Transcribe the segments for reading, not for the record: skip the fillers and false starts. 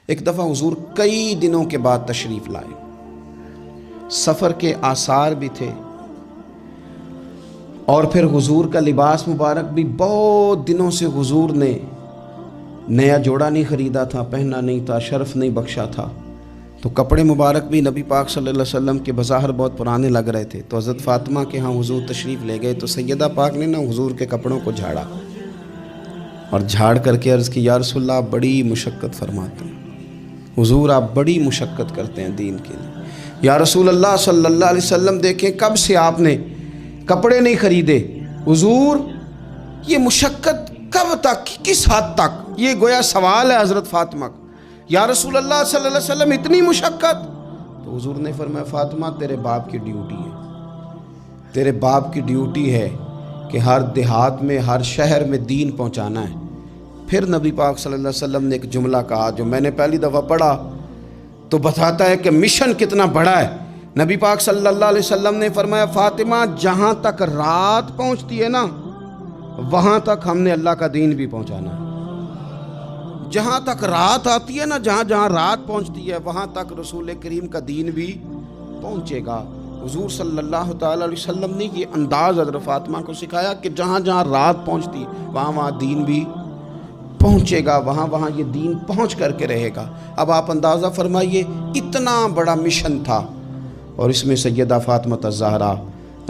ایک دفعہ حضور کئی دنوں کے بعد تشریف لائے، سفر کے آثار بھی تھے، اور پھر حضور کا لباس مبارک بھی بہت دنوں سے حضور نے نیا جوڑا نہیں خریدا تھا، پہنا نہیں تھا، شرف نہیں بخشا تھا، تو کپڑے مبارک بھی نبی پاک صلی اللہ علیہ وسلم کے بظاہر بہت پرانے لگ رہے تھے۔ تو حضرت فاطمہ کے ہاں حضور تشریف لے گئے، تو سیدہ پاک نے حضور کے کپڑوں کو جھاڑا اور جھاڑ کر کے عرض کی، یا رسول اللہ آپ بڑی مشقت فرماتے ہیں، حضور آپ بڑی مشقت کرتے ہیں دین کے لیے۔ یا رسول اللہ صلی اللہ علیہ وسلم دیکھیں کب سے آپ نے کپڑے نہیں خریدے، حضور یہ مشقت کب تک، کس حد تک؟ یہ گویا سوال ہے حضرت فاطمہ کا۔ یا رسول اللہ صلی اللہ علیہ وسلم اتنی مشقت؟ تو حضور نے فرمایا، فاطمہ تیرے باپ کی ڈیوٹی ہے، تیرے باپ کی ڈیوٹی ہے کہ ہر دیہات میں، ہر شہر میں دین پہنچانا ہے۔ پھر نبی پاک صلی اللہ علیہ وسلم نے ایک جملہ کہا جو میں نے پہلی دفعہ پڑھا تو بتاتا ہے کہ مشن کتنا بڑا ہے۔ نبی پاک صلی اللہ علیہ وسلم نے فرمایا، فاطمہ جہاں تک رات پہنچتی ہے نا، وہاں تک ہم نے اللہ کا دین بھی پہنچانا ہے۔ جہاں تک رات آتی ہے نا، جہاں جہاں رات پہنچتی ہے وہاں تک رسول کریم کا دین بھی پہنچے گا۔ حضور صلی اللہ تعالی علیہ وسلم نے یہ انداز حضرت فاطمہ کو سکھایا کہ جہاں جہاں رات پہنچتی ہے وہاں وہاں دین بھی پہنچے گا، وہاں وہاں یہ دین پہنچ کر کے رہے گا۔ اب آپ اندازہ فرمائیے، اتنا بڑا مشن تھا، اور اس میں سیدہ فاطمہ الزہرا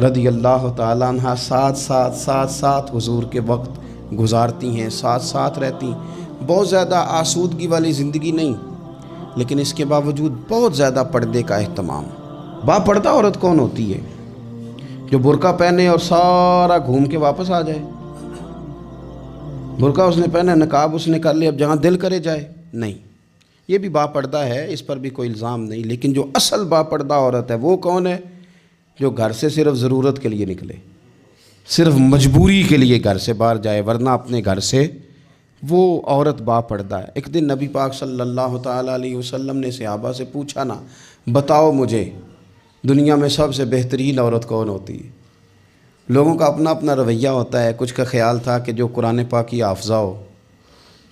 رضی اللہ تعالیٰ عنہ ساتھ حضور کے وقت گزارتی ہیں، ساتھ رہتی ہیں۔ بہت زیادہ آسودگی والی زندگی نہیں، لیکن اس کے باوجود بہت زیادہ پردے کا اہتمام۔ با پردہ عورت کون ہوتی ہے؟ جو برقع پہنے اور سارا گھوم کے واپس آ جائے۔ برقع اس نے پہنا، نقاب اس نے کر لیا، اب جہاں دل کرے جائے؟ نہیں، یہ بھی با پردہ ہے، اس پر بھی کوئی الزام نہیں، لیکن جو اصل با پردہ عورت ہے وہ کون ہے؟ جو گھر سے صرف ضرورت کے لیے نکلے، صرف مجبوری کے لیے گھر سے باہر جائے، ورنہ اپنے گھر سے، وہ عورت با پردہ ہے۔ ایک دن نبی پاک صلی اللہ تعالیٰ علیہ وسلم نے صحابہ سے پوچھا نا، بتاؤ مجھے دنیا میں سب سے بہترین عورت کون ہوتی ہے؟ لوگوں کا اپنا اپنا رویہ ہوتا ہے، کچھ کا خیال تھا کہ جو قرآن پاک کی حافظہ ہو،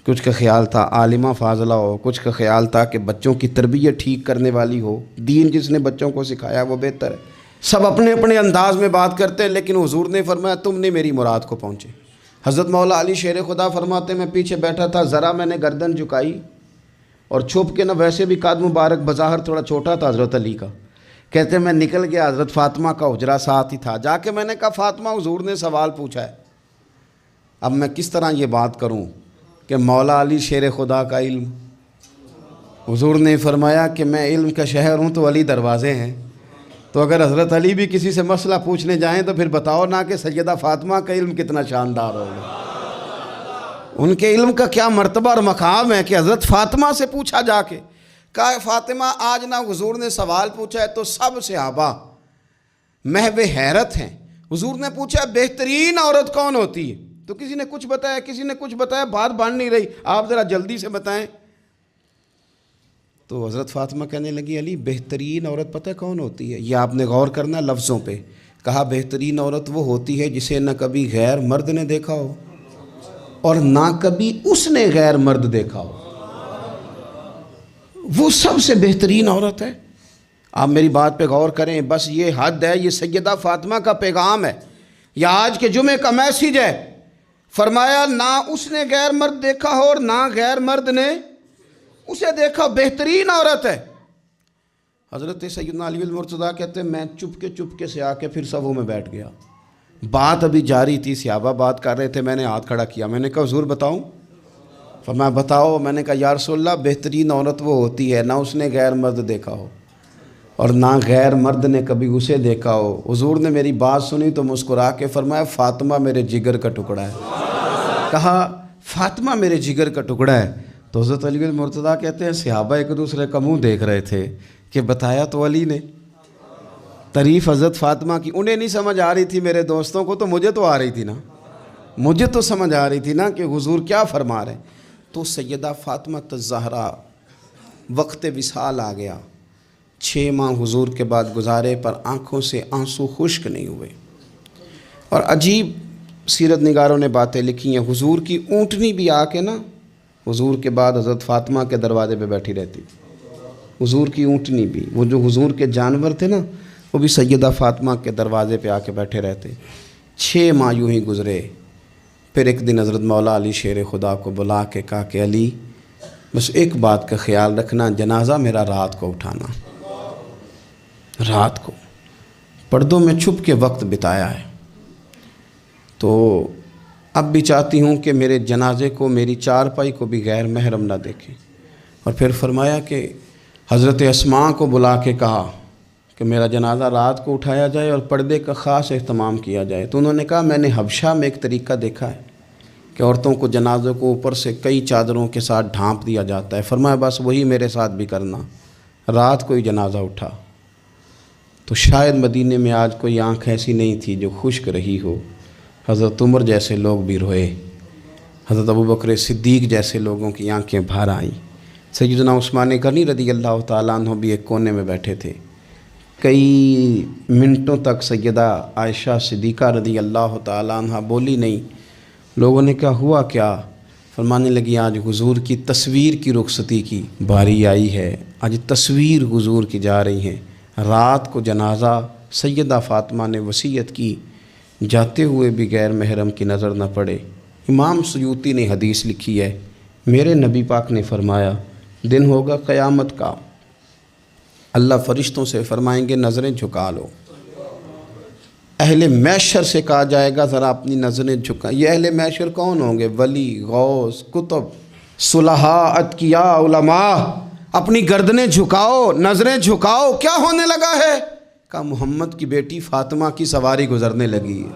کچھ کا خیال تھا عالمہ فاضلہ ہو، کچھ کا خیال تھا کہ بچوں کی تربیت ٹھیک کرنے والی ہو، دین جس نے بچوں کو سکھایا وہ بہتر ہے۔ سب اپنے اپنے انداز میں بات کرتے ہیں، لیکن حضور نے فرمایا تم نے میری مراد کو پہنچے۔ حضرت مولا علی شیر خدا فرماتے میں پیچھے بیٹھا تھا، ذرا میں نے گردن جھکائی اور چھپ کے، نہ ویسے بھی قد مبارک بظاہر تھوڑا چھوٹا تھا حضرت علی کا، کہتے میں نکل گیا، حضرت فاطمہ کا حجرہ ساتھ ہی تھا، جا کے میں نے کہا فاطمہ حضور نے سوال پوچھا ہے، اب میں کس طرح یہ بات کروں کہ مولا علی شیر خدا کا علم؟ حضور نے فرمایا کہ میں علم کا شہر ہوں تو علی دروازے ہیں، تو اگر حضرت علی بھی کسی سے مسئلہ پوچھنے جائیں تو پھر بتاؤ نا کہ سیدہ فاطمہ کا علم کتنا شاندار ہوگا، ان کے علم کا کیا مرتبہ اور مقام ہے کہ حضرت فاطمہ سے پوچھا جا کے، کہا فاطمہ آج نہ حضور نے سوال پوچھا ہے تو سب صحابہ محو حیرت ہیں۔ حضور نے پوچھا بہترین عورت کون ہوتی ہے؟ تو کسی نے کچھ بتایا، کسی نے کچھ بتایا، بات بن نہیں رہی، آپ ذرا جلدی سے بتائیں۔ تو حضرت فاطمہ کہنے لگی علی بہترین عورت پتہ کون ہوتی ہے؟ یہ آپ نے غور کرنا لفظوں پہ، کہا بہترین عورت وہ ہوتی ہے جسے نہ کبھی غیر مرد نے دیکھا ہو اور نہ کبھی اس نے غیر مرد دیکھا ہو، وہ سب سے بہترین عورت ہے۔ آپ میری بات پہ غور کریں، بس یہ حد ہے، یہ سیدہ فاطمہ کا پیغام ہے، یہ آج کے جمعے کا میسیج ہے۔ فرمایا نہ اس نے غیر مرد دیکھا ہو اور نہ غیر مرد نے اسے دیکھا، بہترین عورت ہے۔ حضرت سیدنا علی المرتضیٰ کہتے ہیں میں چپ کے سے آ کے پھر صفوں میں بیٹھ گیا، بات ابھی جاری تھی، صحابہ بات کر رہے تھے، میں نے ہاتھ کھڑا کیا، میں نے کہا حضور بتاؤں؟ فرمایا بتاؤ۔ میں نے کہا یا رسول اللہ بہترین عورت وہ ہوتی ہے نہ اس نے غیر مرد دیکھا ہو اور نہ غیر مرد نے کبھی اسے دیکھا ہو۔ حضور نے میری بات سنی تو مسکرا کے فرمایا فاطمہ میرے جگر کا ٹکڑا ہے۔ کہا فاطمہ میرے جگر کا ٹکڑا ہے۔ تو حضرت علی المرتضیٰ کہتے ہیں صحابہ ایک دوسرے کا منہ دیکھ رہے تھے کہ بتایا تو علی نے، تعریف حضرت فاطمہ کی انہیں نہیں سمجھ آ رہی تھی، میرے دوستوں کو تو مجھے تو آ رہی تھی نا، مجھے تو سمجھ آ رہی تھی نا کہ حضور کیا فرما رہے ہیں۔ تو سیدہ فاطمہ الزہرا وقت وصال آ گیا، 6 ماہ حضور کے بعد گزارے پر آنکھوں سے آنسو خشک نہیں ہوئے، اور عجیب سیرت نگاروں نے باتیں لکھی ہیں، حضور کی اونٹنی بھی آ کے نا حضور کے بعد حضرت فاطمہ کے دروازے پہ بیٹھی رہتی تھی. حضور کی اونٹنی بھی، وہ جو حضور کے جانور تھے نا، وہ بھی سیدہ فاطمہ کے دروازے پہ آ کے بیٹھے رہتے. 6 ماہ یوں ہی گزرے. پھر ایک دن حضرت مولا علی شیر خدا کو بلا کے کہا کہ علی بس ایک بات کا خیال رکھنا، جنازہ میرا رات کو اٹھانا. رات کو پردوں میں چھپ کے وقت بتایا ہے، تو اب بھی چاہتی ہوں کہ میرے جنازے کو، میری چارپائی کو بھی غیر محرم نہ دیکھیں. اور پھر فرمایا کہ حضرت اسماء کو بلا کے کہا کہ میرا جنازہ رات کو اٹھایا جائے اور پردے کا خاص اہتمام کیا جائے. تو انہوں نے کہا میں نے حبشہ میں ایک طریقہ دیکھا ہے کہ عورتوں کو جنازوں کو اوپر سے کئی چادروں کے ساتھ ڈھانپ دیا جاتا ہے. فرمایا بس وہی میرے ساتھ بھی کرنا. رات کو ہی جنازہ اٹھا. تو شاید مدینے میں آج کوئی آنکھ ایسی نہیں تھی جو خشک رہی ہو. حضرت عمر جیسے لوگ بھی روئے، حضرت ابوبکر صدیق جیسے لوگوں کی آنکھیں بھر آئیں. سیدنا عثمان غنی رضی اللہ تعالیٰ عنہ بھی ایک کونے میں بیٹھے تھے. کئی منٹوں تک سیدہ عائشہ صدیقہ رضی اللہ تعالیٰ عنہ بولی نہیں. لوگوں نے کہا ہوا کیا؟ فرمانے لگی آج حضور کی تصویر کی رخصتی کی باری آئی ہے، آج تصویر حضور کی جا رہی ہیں. رات کو جنازہ سیدہ فاطمہ نے وصیت کی، جاتے ہوئے بھی غیر محرم کی نظر نہ پڑے. امام سیوطی نے حدیث لکھی ہے، میرے نبی پاک نے فرمایا دن ہوگا قیامت کا، اللہ فرشتوں سے فرمائیں گے نظریں جھکا لو. اہل محشر سے کہا جائے گا ذرا اپنی نظریں جھکا. یہ اہل محشر کون ہوں گے؟ ولی، غوث، کتب، صلحاء، اتقیاء، علماء. اپنی گردنیں جھکاؤ، نظریں جھکاؤ. کیا ہونے لگا ہے؟ کہا محمد کی بیٹی فاطمہ کی سواری گزرنے لگی ہے.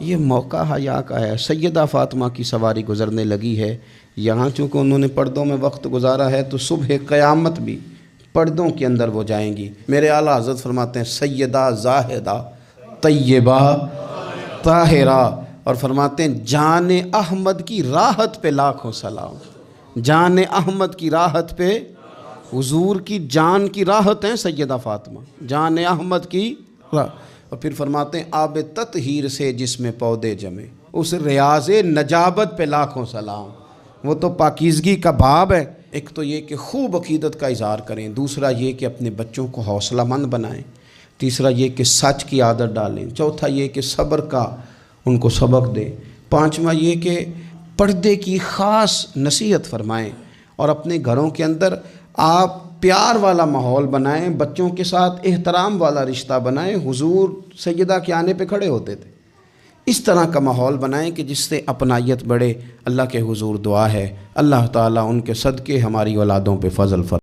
یہ موقع حیا کا ہے. سیدہ فاطمہ کی سواری گزرنے لگی ہے. یہاں چونکہ انہوں نے پردوں میں وقت گزارا ہے تو صبح قیامت بھی پردوں کے اندر وہ جائیں گی. میرے اعلیٰ حضرت فرماتے ہیں سیدہ زاہدہ طیبہ طاہرہ، اور فرماتے ہیں جان احمد کی راحت پہ لاکھوں سلام. جان احمد کی راحت پہ، حضور کی جان کی راحت ہیں سیدہ فاطمہ، جان احمد کی راحت. اور پھر فرماتے ہیں آب تطہیر سے جس میں پودے جمے، اس ریاض نجابت پہ لاکھوں سلام. وہ تو پاکیزگی کا باب ہے. ایک تو یہ کہ خوب عقیدت کا اظہار کریں، دوسرا یہ کہ اپنے بچوں کو حوصلہ مند بنائیں، تیسرا یہ کہ سچ کی عادت ڈالیں، چوتھا یہ کہ صبر کا ان کو سبق دیں، پانچواں یہ کہ پردے کی خاص نصیحت فرمائیں، اور اپنے گھروں کے اندر آپ پیار والا ماحول بنائیں، بچوں کے ساتھ احترام والا رشتہ بنائیں. حضور سیدہ کے آنے پہ کھڑے ہوتے تھے. اس طرح کا ماحول بنائیں کہ جس سے اپنائیت بڑھے. اللہ کے حضور دعا ہے اللہ تعالیٰ ان کے صدقے ہماری اولادوں پہ فضل فرمائے.